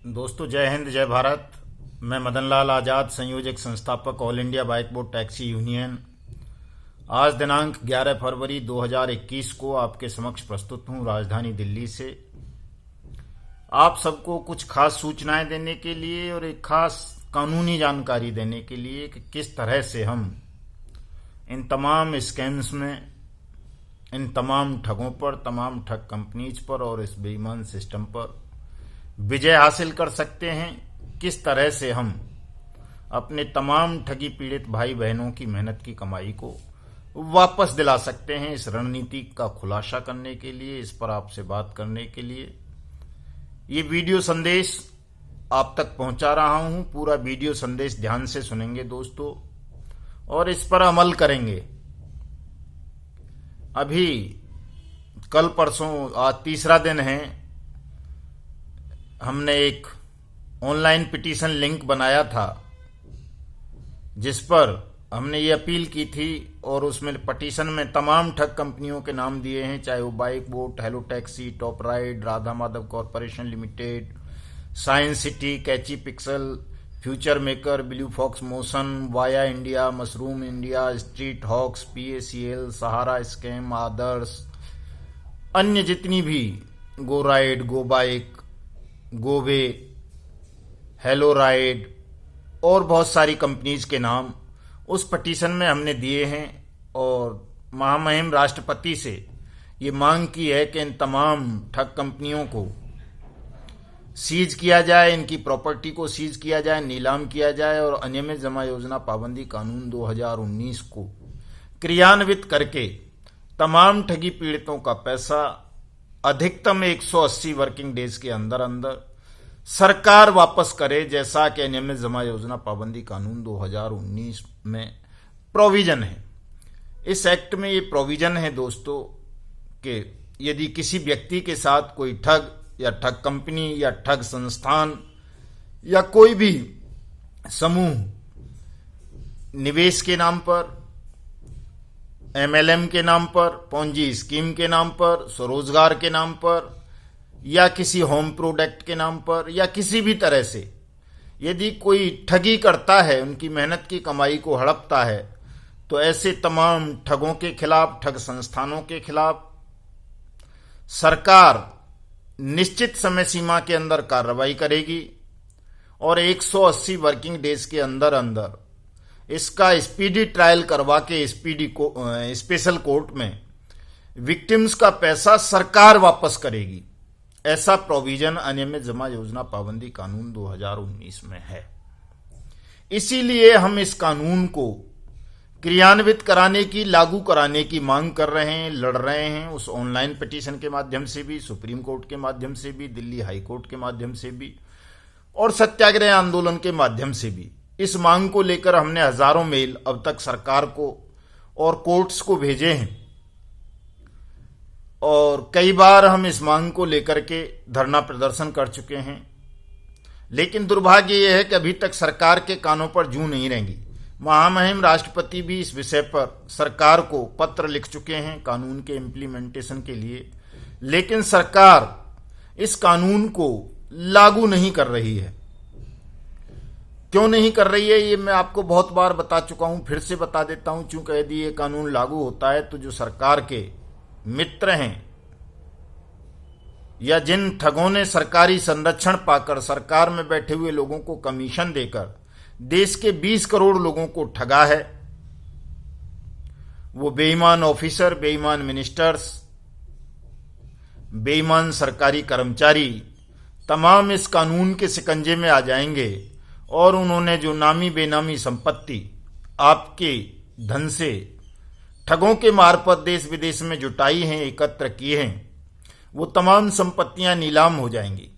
दोस्तों, जय हिंद, जय भारत। मैं मदन लाल आज़ाद, संयोजक संस्थापक all India bike board taxi union. आज दिनांक 11 फरवरी 2021 को आपके समक्ष प्रस्तुत हूं राजधानी दिल्ली से। आप सबको कुछ खास सूचनाएं देने के लिए और एक खास कानूनी जानकारी देने के लिए कि किस तरह से हम इन तमाम स्कैम्स में, इन तमाम ठगों पर, तमाम ठग कंपनीज पर और इस बेईमान सिस्टम पर विजय हासिल कर सकते हैं। किस तरह से हम अपने तमाम ठगी पीड़ित भाई बहनों की मेहनत की कमाई को वापस दिला सकते हैं। इस रणनीति का खुलासा करने के लिए, इस पर आपसे बात करने के लिए ये वीडियो संदेश आप तक पहुंचा रहा हूं। पूरा वीडियो संदेश ध्यान से सुनेंगे दोस्तों और इस पर अमल करेंगे। अभी कल परसों, आज तीसरा दिन है, हमने एक ऑनलाइन पिटीशन लिंक बनाया था जिस पर हमने ये अपील की थी और उसमें पिटीशन में तमाम ठग कंपनियों के नाम दिए हैं, चाहे वो bike boat, hello taxi, top ride, Radha Madhav corporation limited, science city, catchy pixel, future maker, blue fox motion, via India, mushroom India, street hawks, PACL, Sahara scam, Adarsh, अन्य जितनी भी गो राइड, गो बाइक, गोवे, हेलो राइड और बहुत सारी companies के नाम उस पिटीशन में हमने दिए हैं। और महामहिम राष्ट्रपति से ये मांग की है कि इन तमाम ठग कंपनियों को सीज किया जाए, इनकी प्रॉपर्टी को सीज किया जाए, नीलाम किया जाए और अनियमित जमा योजना पाबंदी कानून 2019 को क्रियान्वित करके तमाम ठगी पीड़ितों का पैसा अधिकतम 180 वर्किंग डेज के अंदर अंदर सरकार वापस करे, जैसा कि अनियमित जमा योजना पाबंदी कानून 2019 में प्रोविजन है। इस एक्ट में ये प्रोविजन है दोस्तों कि यदि किसी व्यक्ति के साथ कोई ठग या ठग कंपनी या ठग संस्थान या कोई भी समूह निवेश के नाम पर, MLM के नाम पर, पोंजी स्कीम के नाम पर, स्वरोजगार के नाम पर या किसी होम प्रोडक्ट के नाम पर या किसी भी तरह से यदि कोई ठगी करता है, उनकी मेहनत की कमाई को हड़पता है, तो ऐसे तमाम ठगों के खिलाफ, ठग संस्थानों के खिलाफ सरकार निश्चित समय सीमा के अंदर कार्रवाई करेगी और 180 वर्किंग डेज के अंदर अंदर इसका स्पीडी ट्रायल करवा के स्पेशल कोर्ट में विक्टिम्स का पैसा सरकार वापस करेगी। ऐसा प्रोविजन अनियमित जमा योजना पाबंदी कानून 2019 में है। इसीलिए हम इस कानून को क्रियान्वित कराने की, लागू कराने की मांग कर रहे हैं, लड़ रहे हैं। उस ऑनलाइन पिटीशन के माध्यम से भी, सुप्रीम कोर्ट के माध्यम से भी, दिल्ली हाई कोर्ट के माध्यम से भी और सत्याग्रह आंदोलन के माध्यम से भी इस मांग को लेकर हमने हजारों मेल अब तक सरकार को और कोर्ट्स को भेजे हैं और कई बार हम इस मांग को लेकर के धरना प्रदर्शन कर चुके हैं। लेकिन दुर्भाग्य यह है कि अभी तक सरकार के कानों पर जूं नहीं रेंगी। महामहिम राष्ट्रपति भी इस विषय पर सरकार को पत्र लिख चुके हैं कानून के इम्प्लीमेंटेशन के लिए, लेकिन सरकार इस कानून को लागू नहीं कर रही है। क्यों नहीं कर रही है ये मैं आपको बहुत बार बता चुका हूं, फिर से बता देता हूं। चूंकि यदि ये कानून लागू होता है तो जो सरकार के मित्र हैं या जिन ठगों ने सरकारी संरक्षण पाकर सरकार में बैठे हुए लोगों को कमीशन देकर देश के 20 करोड़ लोगों को ठगा है, वो बेईमान ऑफिसर, बेईमान मिनिस्टर्स, बेईमान सरकारी कर्मचारी तमाम इस कानून के शिकंजे में आ जाएंगे और उन्होंने जो नामी बेनामी संपत्ति आपके धन से ठगों के मार्फत देश विदेश में जुटाई हैं, एकत्र किए हैं, वो तमाम संपत्तियां नीलाम हो जाएंगी।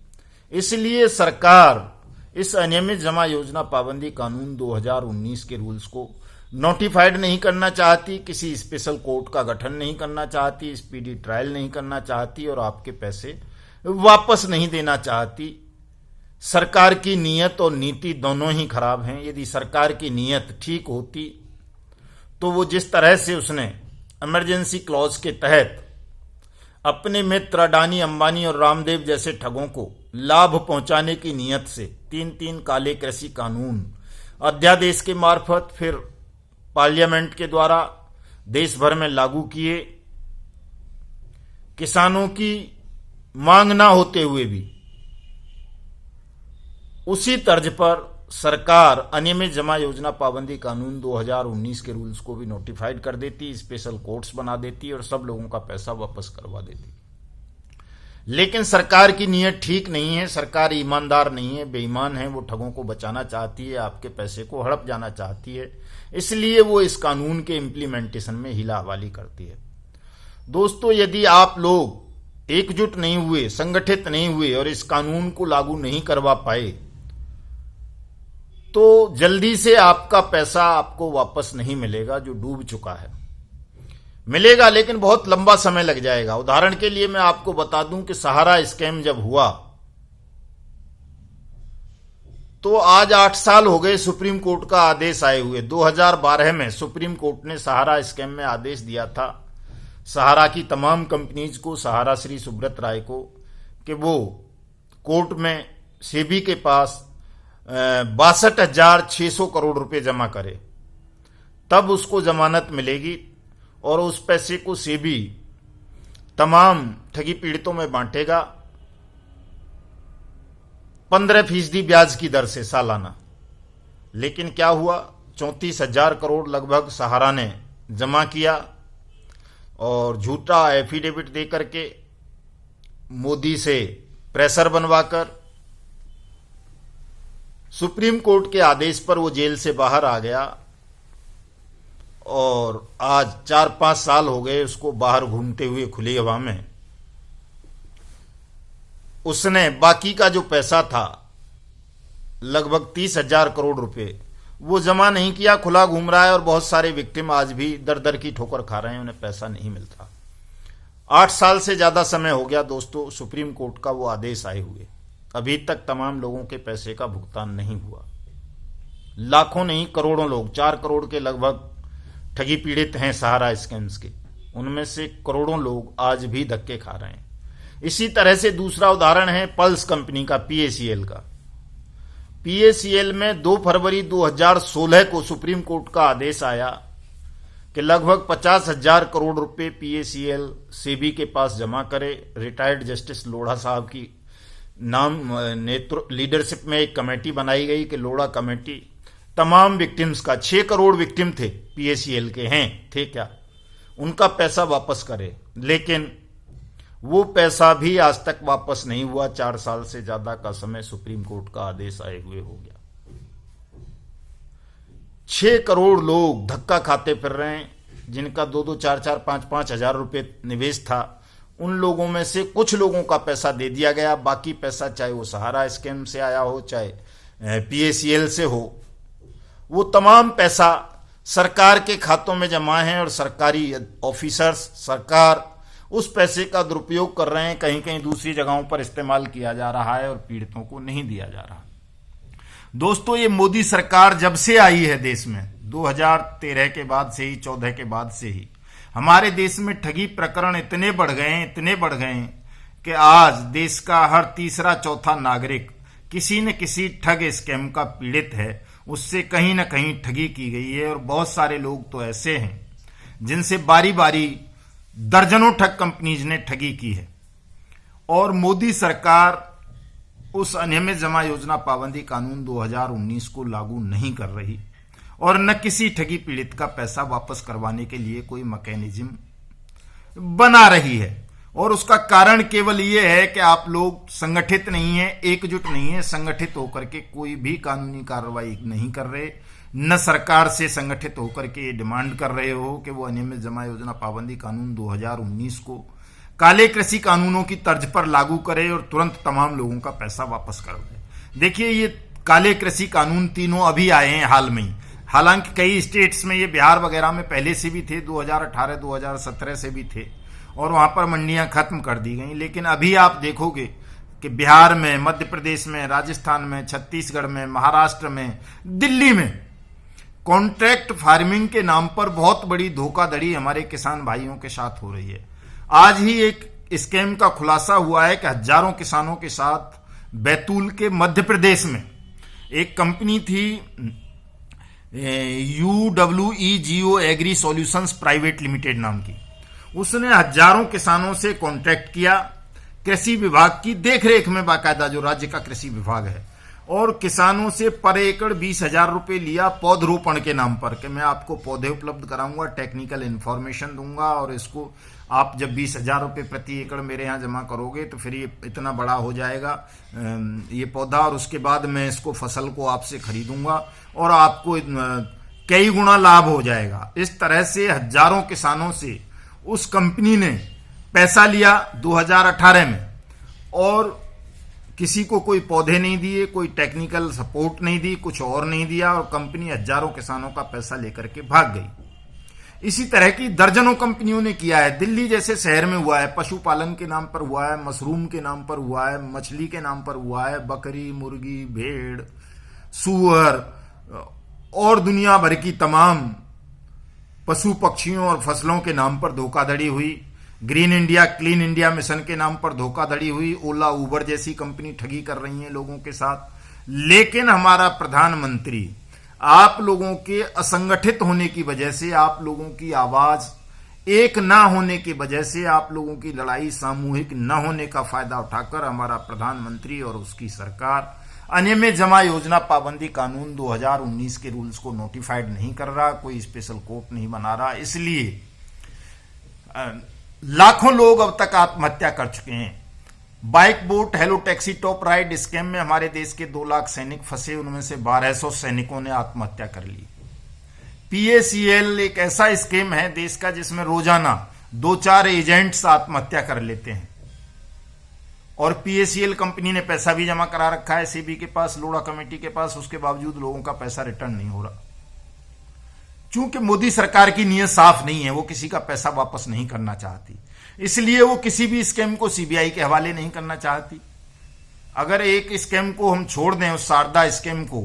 इसलिए सरकार इस अनियमित जमा योजना पाबंदी कानून 2019 के रूल्स को नोटिफाइड नहीं करना चाहती, किसी स्पेशल कोर्ट का गठन नहीं करना चाहती, स्पीडी ट्रायल नहीं करना चाहती और आपके पैसे वापस नहीं देना चाहती। सरकार की नीयत और नीति दोनों ही खराब हैं। यदि सरकार की नीयत ठीक होती तो वो जिस तरह से उसने इमरजेंसी क्लॉज के तहत अपने मित्र अडानी, अंबानी और रामदेव जैसे ठगों को लाभ पहुंचाने की नीयत से 3 काले कृषि कानून अध्यादेश के मार्फत फिर पार्लियामेंट के द्वारा देश भर में लागू किए। किसानों की मांग ना होते हुए भी उसी तर्ज पर सरकार अनियमित जमा योजना पाबंदी कानून 2019 के रूल्स को भी नोटिफाइड कर देती, स्पेशल कोर्ट्स बना देती और सब लोगों का पैसा वापस करवा देती। लेकिन सरकार की नीयत ठीक नहीं है, सरकार ईमानदार नहीं है, बेईमान है, वो ठगों को बचाना चाहती है, आपके पैसे को हड़प जाना चाहती है, इसलिए वो इस कानून के इम्प्लीमेंटेशन में हीला हवाली करती है। दोस्तों, यदि आप लोग एकजुट नहीं हुए, संगठित नहीं हुए और इस कानून को लागू नहीं करवा पाए तो जल्दी से आपका पैसा आपको वापस नहीं मिलेगा जो डूब चुका है। मिलेगा लेकिन बहुत लंबा समय लग जाएगा। उदाहरण के लिए मैं आपको बता दूं कि सहारा स्कैम जब हुआ तो आज 8 साल हो गए सुप्रीम कोर्ट का आदेश आए हुए। 2012 में सुप्रीम कोर्ट ने सहारा स्कैम में आदेश दिया था सहारा की तमाम कंपनीज को, सहारा श्री सुब्रत राय को, कि वो कोर्ट में सेबी के पास 62,600 करोड़ रुपए जमा करे, तब उसको जमानत मिलेगी और उस पैसे को सेबी तमाम ठगी पीड़ितों में बांटेगा 15% ब्याज की दर से सालाना। लेकिन क्या हुआ, 34,000 करोड़ लगभग सहारा ने जमा किया और झूठा एफिडेविट दे करके मोदी से प्रेशर बनवाकर सुप्रीम कोर्ट के आदेश पर वो जेल से बाहर आ गया और आज 4-5 साल हो गए उसको बाहर घूमते हुए खुली हवा में। उसने बाकी का जो पैसा था लगभग 30,000 करोड़ रुपए वो जमा नहीं किया, खुला घूम रहा है और बहुत सारे विक्टिम आज भी दर दर की ठोकर खा रहे हैं, उन्हें पैसा नहीं मिलता। 8 साल से ज्यादा समय हो गया दोस्तों सुप्रीम कोर्ट का वो आदेश आए हुए, अभी तक तमाम लोगों के पैसे का भुगतान नहीं हुआ। लाखों नहीं करोड़ों लोग, 4 करोड़ के लगभग ठगी पीड़ित हैं सहारा स्कैम्स के, उनमें से करोड़ों लोग आज भी धक्के खा रहे हैं। इसी तरह से दूसरा उदाहरण है पल्स कंपनी का, पीएसीएल का। पीएसीएल में 2 फरवरी 2016 को सुप्रीम कोर्ट का आदेश आया कि लगभग 50,000 करोड़ रुपए पीएसीएल सेबी के पास जमा करे। रिटायर्ड जस्टिस लोढ़ा साहब की लीडरशिप में एक कमेटी बनाई गई कि लोढ़ा कमेटी तमाम विक्टिम्स का, 6 करोड़ विक्टिम थे पीएसीएल के, हैं थे क्या, उनका पैसा वापस करे। लेकिन वो पैसा भी आज तक वापस नहीं हुआ। 4 साल से ज्यादा का समय सुप्रीम कोर्ट का आदेश आए हुए हो गया। 6 करोड़ लोग धक्का खाते फिर रहे हैं जिनका 2-2, 4-4, 5-5 हजार रुपए निवेश था। उन लोगों में से कुछ लोगों का पैसा दे दिया गया, बाकी पैसा चाहे वो सहारा स्कैम से आया हो चाहे पीएसीएल से हो, वो तमाम पैसा सरकार के खातों में जमा है और सरकारी ऑफिसर्स, सरकार उस पैसे का दुरुपयोग कर रहे हैं, कहीं कहीं दूसरी जगहों पर इस्तेमाल किया जा रहा है और पीड़ितों को नहीं दिया जा रहा। दोस्तों, ये मोदी सरकार जब से आई है देश में, 2013 के बाद से ही, 14 के बाद से ही हमारे देश में ठगी प्रकरण इतने बढ़ गए कि आज देश का हर तीसरा चौथा नागरिक किसी न किसी ठग स्कैम का पीड़ित है, उससे कहीं न कहीं ठगी की गई है। और बहुत सारे लोग तो ऐसे हैं जिनसे बारी बारी दर्जनों ठग कंपनीज ने ठगी की है। और मोदी सरकार उस अनियमित जमा योजना पाबंदी कानून 2019 को लागू नहीं कर रही और न किसी ठगी पीड़ित का पैसा वापस करवाने के लिए कोई मैकेनिज्म बना रही है। और उसका कारण केवल यह है कि आप लोग संगठित नहीं है, एकजुट नहीं है, संगठित होकर के कोई भी कानूनी कार्रवाई नहीं कर रहे, न सरकार से संगठित होकर के ये डिमांड कर रहे हो कि वो अनियमित जमा योजना पाबंदी कानून 2019 को काले कृषि कानूनों की तर्ज पर लागू करे और तुरंत तमाम लोगों का पैसा वापस कर दे। देखिए, ये काले कृषि कानून तीनों अभी आए हैं हाल में ही, हालांकि कई स्टेट्स में ये बिहार वगैरह में पहले से भी थे, 2018 2017 से भी थे और वहां पर मंडियां खत्म कर दी गई। लेकिन अभी आप देखोगे कि बिहार में, मध्य प्रदेश में, राजस्थान में, छत्तीसगढ़ में, महाराष्ट्र में, दिल्ली में कॉन्ट्रैक्ट फार्मिंग के नाम पर बहुत बड़ी धोखाधड़ी हमारे किसान भाइयों के साथ हो रही है। आज ही एक स्कैम का खुलासा हुआ है कि हजारों किसानों के साथ बैतूल के मध्य प्रदेश में एक कंपनी थी UWEGO agri solutions private limited नाम की। उसने हजारों किसानों से कॉन्ट्रैक्ट किया कृषि विभाग की देखरेख में, बाकायदा जो राज्य का कृषि विभाग है, और किसानों से पर एकड़ 20,000 रुपए लिया पौधरोपण के नाम पर कि मैं आपको पौधे उपलब्ध कराऊंगा, टेक्निकल इन्फॉर्मेशन दूंगा और इसको आप जब 20,000 रुपए प्रति एकड़ मेरे यहाँ जमा करोगे तो फिर ये इतना बड़ा हो जाएगा ये पौधा, और उसके बाद मैं इसको फसल को आपसे खरीदूंगा और आपको कई गुना लाभ हो जाएगा। इस तरह से हजारों किसानों से उस कंपनी ने पैसा लिया 2018 में, और किसी को कोई पौधे नहीं दिए, कोई टेक्निकल सपोर्ट नहीं दी, कुछ और नहीं दिया, और कंपनी हजारों किसानों का पैसा लेकर के भाग गई। इसी तरह की दर्जनों कंपनियों ने किया है। दिल्ली जैसे शहर में हुआ है, पशुपालन के नाम पर हुआ है, मशरूम के नाम पर हुआ है, मछली के नाम पर हुआ है, बकरी, मुर्गी, भेड़, सूअर और दुनिया भर की तमाम पशु पक्षियों और फसलों के नाम पर धोखाधड़ी हुई। Green India clean India mission के नाम पर धोखाधड़ी हुई। ओला उबर जैसी कंपनी ठगी कर रही है लोगों के साथ। लेकिन हमारा प्रधानमंत्री आप लोगों के असंगठित होने की वजह से, आप लोगों की आवाज एक ना होने की वजह से, आप लोगों की लड़ाई सामूहिक न होने का फायदा उठाकर हमारा प्रधानमंत्री और उसकी सरकार अनियमित जमा योजना पाबंदी कानून 2019 के रूल्स को नोटिफाइड नहीं कर रहा, कोई स्पेशल कोर्ट नहीं बना रहा। इसलिए लाखों लोग अब तक आत्महत्या कर चुके हैं। Bike boat hello taxi top ride scam में हमारे देश के 2 लाख सैनिक फंसे, उनमें से 1200 सैनिकों ने आत्महत्या कर ली। PACL एक ऐसा स्कीम है देश का जिसमें रोजाना 2-4 एजेंट्स आत्महत्या कर लेते हैं, और PACL कंपनी ने पैसा भी जमा करा रखा है SEBI के पास, लोढ़ा कमेटी के पास, उसके बावजूद लोगों का पैसा रिटर्न नहीं हो रहा। चूंकि मोदी सरकार की नीयत साफ नहीं है, वो किसी का पैसा वापस नहीं करना चाहती, इसलिए वो किसी भी स्कैम को CBI के हवाले नहीं करना चाहती। अगर एक स्कैम को हम छोड़ दें, उस शारदा स्कैम को,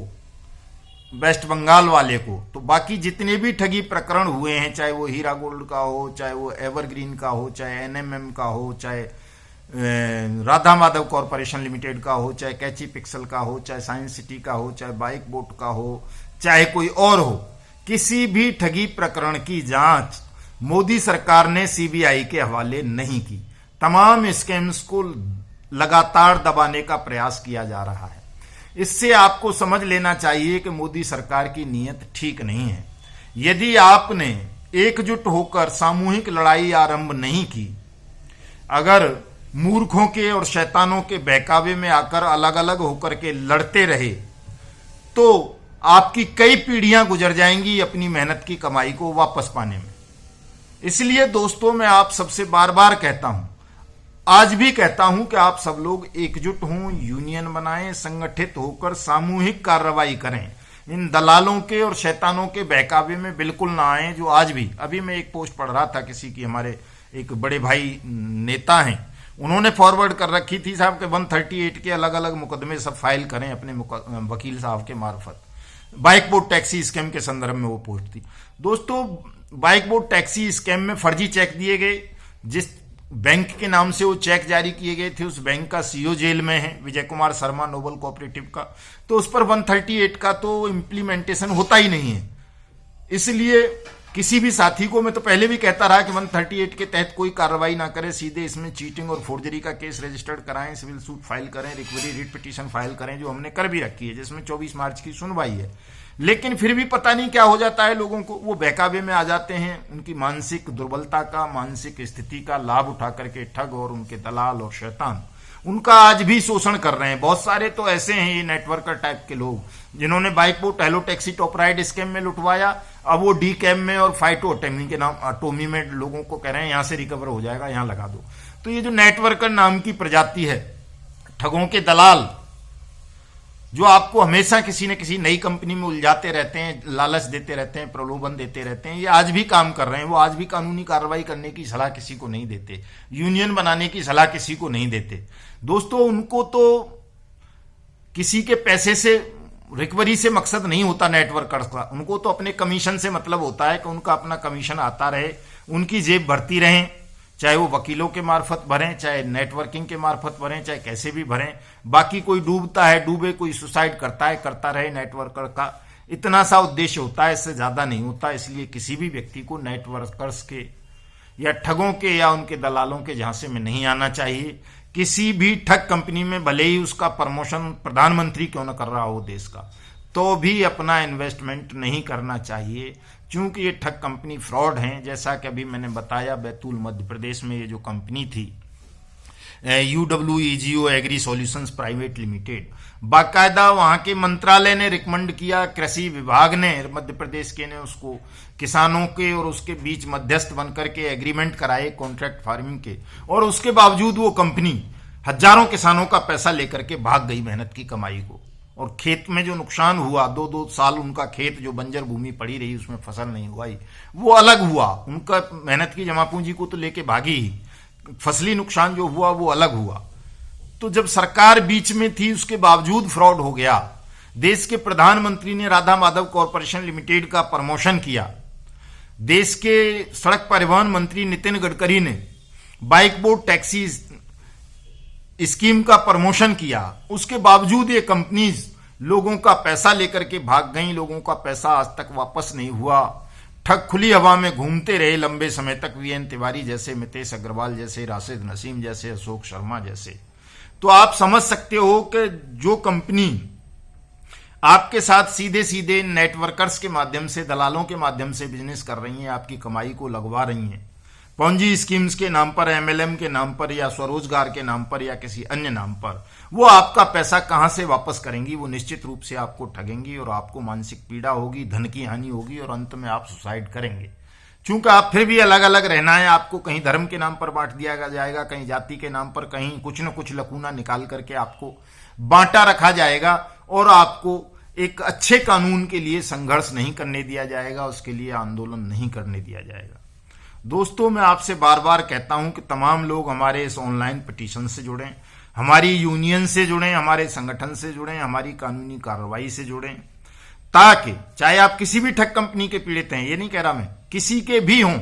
वेस्ट बंगाल वाले को, तो बाकी जितने भी ठगी प्रकरण हुए हैं, चाहे वो हीरा गोल्ड का हो, चाहे वो एवरग्रीन का हो, चाहे NMM का हो, चाहे राधा माधव कॉरपोरेशन लिमिटेड का हो, चाहे कैची पिक्सल का हो, चाहे साइंस सिटी का हो, चाहे बाइक बोट का हो, चाहे कोई और हो, किसी भी ठगी प्रकरण की जांच मोदी सरकार ने CBI के हवाले नहीं की। तमाम स्कैम्स को लगातार दबाने का प्रयास किया जा रहा है। इससे आपको समझ लेना चाहिए कि मोदी सरकार की नीयत ठीक नहीं है। यदि आपने एकजुट होकर सामूहिक लड़ाई आरंभ नहीं की, अगर मूर्खों के और शैतानों के बहकावे में आकर अलग अलग होकर के लड़ते रहे, तो आपकी कई पीढ़ियां गुजर जाएंगी अपनी मेहनत की कमाई को वापस पाने में। इसलिए दोस्तों, मैं आप सबसे बार बार कहता हूं, आज भी कहता हूं कि आप सब लोग एकजुट हों, यूनियन बनाएं, संगठित होकर सामूहिक कार्रवाई करें। इन दलालों के और शैतानों के बहकावे में बिल्कुल ना आए, जो आज भी, अभी मैं एक पोस्ट पढ़ रहा था किसी की, हमारे एक बड़े भाई नेता हैं, उन्होंने फॉरवर्ड कर रखी थी साहब के 138 के अलग अलग मुकदमे सब फाइल करें अपने वकील साहब के मार्फत। बाइक बोट टैक्सी स्कैम के संदर्भ में वो पोस्ट थी। दोस्तों, बाइक बोट टैक्सी स्कैम में फर्जी चेक दिए गए। जिस बैंक के नाम से वो चेक जारी किए गए थे, उस बैंक का CEO जेल में है, विजय कुमार शर्मा, नोबल कोऑपरेटिव का। तो उस पर 138 का तो इम्प्लीमेंटेशन होता ही नहीं है। इसलिए किसी भी साथी को, मैं तो पहले भी कहता रहा कि 138 के तहत कोई कार्रवाई ना करे, सीधे इसमें चीटिंग और फोर्जरी का केस रजिस्टर्ड कराएं, सिविल सूट फाइल करें, रिकवरी रिट पिटीशन फाइल करें, जो हमने कर भी रखी है, जिसमें 24 मार्च की सुनवाई है। लेकिन फिर भी पता नहीं क्या हो जाता है लोगों को, वो बहकावे में आ जाते हैं। उनकी मानसिक दुर्बलता का, मानसिक स्थिति का लाभ उठा करके ठग और उनके दलाल और शैतान उनका आज भी शोषण कर रहे हैं। बहुत सारे तो ऐसे हैं ये नेटवर्कर टाइप के लोग, जिन्होंने bike boat hello taxi top ride scam में लुटवाया, अब वो डी कैम में और फाइटो अटोमी के नाम अटोमी में लोगों को कह रहे हैं यहां से रिकवर हो जाएगा, यहां लगा दो। तो ये जो नेटवर्कर नाम की प्रजाति है, ठगों के दलाल, जो आपको हमेशा किसी न किसी नई कंपनी में उलझाते रहते हैं, लालच देते रहते हैं, प्रलोभन देते रहते हैं, ये आज भी काम कर रहे हैं। वो आज भी कानूनी कार्रवाई करने की सलाह किसी को नहीं देते, यूनियन बनाने की सलाह किसी को नहीं देते। दोस्तों, उनको तो किसी के पैसे से, रिकवरी से मकसद नहीं होता नेटवर्कर्स का, उनको तो अपने कमीशन से मतलब होता है कि उनका अपना कमीशन आता रहे, उनकी जेब भरती रहें, चाहे वो वकीलों के मार्फत भरें, चाहे नेटवर्किंग के मार्फत भरें, चाहे कैसे भी भरें। बाकी कोई डूबता है डूबे, कोई सुसाइड करता है करता रहे, नेटवर्कर का इतना सा उद्देश्य होता है, इससे ज्यादा नहीं होता। इसलिए किसी भी व्यक्ति को नेटवर्कर्स के या ठगों के या उनके दलालों के झांसे में नहीं आना चाहिए। किसी भी ठग कंपनी में भले ही उसका प्रमोशन प्रधानमंत्री क्यों न कर रहा हो देश का, तो भी अपना इन्वेस्टमेंट नहीं करना चाहिए, क्योंकि ये ठग कंपनी फ्रॉड हैं। जैसा कि अभी मैंने बताया, बैतूल मध्य प्रदेश में ये जो कंपनी थी UWEGO agri solutions private limited, बाकायदा वहां के मंत्रालय ने रिकमेंड किया, कृषि विभाग ने मध्य प्रदेश के ने उसको किसानों के और उसके बीच मध्यस्थ बनकर के एग्रीमेंट कराए कॉन्ट्रैक्ट फार्मिंग के, और उसके बावजूद वो कंपनी हजारों किसानों का पैसा लेकर के भाग गई मेहनत की कमाई को। और खेत में जो नुकसान हुआ, 2-2 साल उनका खेत जो बंजर भूमि पड़ी रही उसमें फसल नहीं हुई, वो अलग हुआ। उनका मेहनत की जमा पूंजी को तो लेके भागी ही, फसली नुकसान जो हुआ वो अलग हुआ। तो जब सरकार बीच में थी उसके बावजूद फ्रॉड हो गया। देश के प्रधानमंत्री ने राधा माधव कॉरपोरेशन लिमिटेड का प्रमोशन किया। देश के सड़क परिवहन मंत्री नितिन गडकरी ने बाइक बोर्ड टैक्सी स्कीम का प्रमोशन किया। उसके बावजूद ये कंपनीज लोगों का पैसा लेकर के भाग गई, लोगों का पैसा आज तक वापस नहीं हुआ। ठग खुली हवा में घूमते रहे लंबे समय तक, VN तिवारी जैसे, मितेश अग्रवाल जैसे, राशिद नसीम जैसे, अशोक शर्मा जैसे। तो आप समझ सकते हो कि जो कंपनी आपके साथ सीधे सीधे नेटवर्कर्स के माध्यम से, दलालों के माध्यम से बिजनेस कर रही हैं, आपकी कमाई को लगवा रही हैं, पॉन्जी स्कीम्स के नाम पर, MLM के नाम पर, या स्वरोजगार के नाम पर, या किसी अन्य नाम पर, वो आपका पैसा कहां से वापस करेंगी? वो निश्चित रूप से आपको ठगेंगी और आपको मानसिक पीड़ा होगी, धन की हानि होगी और अंत में आप सुसाइड करेंगे। चूंकि आप फिर भी अलग अलग रहना है, आपको कहीं धर्म के नाम पर बांट दिया जाएगा, कहीं जाति के नाम पर, कहीं कुछ न कुछ लकूना निकाल करके आपको बांटा रखा जाएगा और आपको एक अच्छे कानून के लिए संघर्ष नहीं करने दिया जाएगा, उसके लिए आंदोलन नहीं करने दिया जाएगा। दोस्तों, मैं आपसे बार बार कहता हूं कि तमाम लोग हमारे इस ऑनलाइन पिटीशन से जुड़ें, हमारी यूनियन से जुड़ें, हमारे संगठन से जुड़ें, हमारी कानूनी कार्रवाई से जुड़ें, ताकि चाहे आप किसी भी ठग कंपनी के पीड़ित हैं, ये नहीं कह रहा मैं, किसी के भी हों,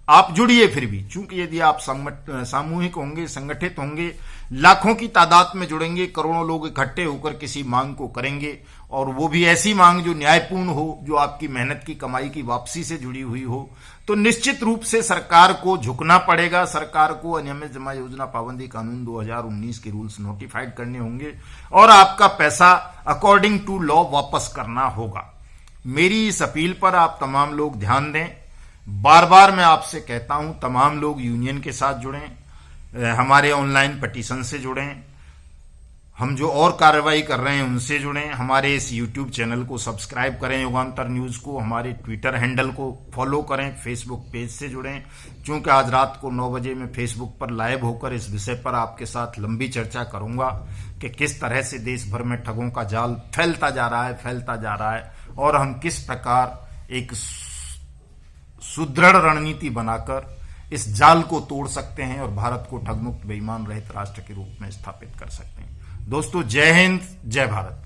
आप जुड़िए फिर भी। चूंकि यदि आप सामूहिक होंगे, संगठित होंगे, लाखों की तादाद में जुड़ेंगे, करोड़ों लोग इकट्ठे होकर किसी मांग को करेंगे, और वो भी ऐसी मांग जो न्यायपूर्ण हो, जो आपकी मेहनत की कमाई की वापसी से जुड़ी हुई हो, तो निश्चित रूप से सरकार को झुकना पड़ेगा। सरकार को अनियमित जमा योजना पाबंदी कानून 2019 के रूल्स नोटिफाइड करने होंगे और आपका पैसा अकॉर्डिंग टू लॉ वापस करना होगा। मेरी इस अपील पर आप तमाम लोग ध्यान दें। बार बार मैं आपसे कहता हूं, तमाम लोग यूनियन के साथ जुड़ें, हमारे ऑनलाइन पिटीशन से जुड़ें, हम जो और कार्रवाई कर रहे हैं उनसे जुड़ें, हमारे इस YouTube चैनल को सब्सक्राइब करें, युगांतर न्यूज को, हमारे ट्विटर हैंडल को फॉलो करें, फेसबुक पेज से जुड़ें। क्योंकि आज रात को 9 बजे मैं फेसबुक पर लाइव होकर इस विषय पर आपके साथ लंबी चर्चा करूंगा कि किस तरह से देश भर में ठगों का जाल फैलता जा रहा है और हम किस प्रकार एक सुदृढ़ रणनीति बनाकर इस जाल को तोड़ सकते हैं और भारत को ठगमुक्त बेईमान रहित राष्ट्र के रूप में स्थापित कर सकते हैं। दोस्तों, जय हिंद, जय भारत।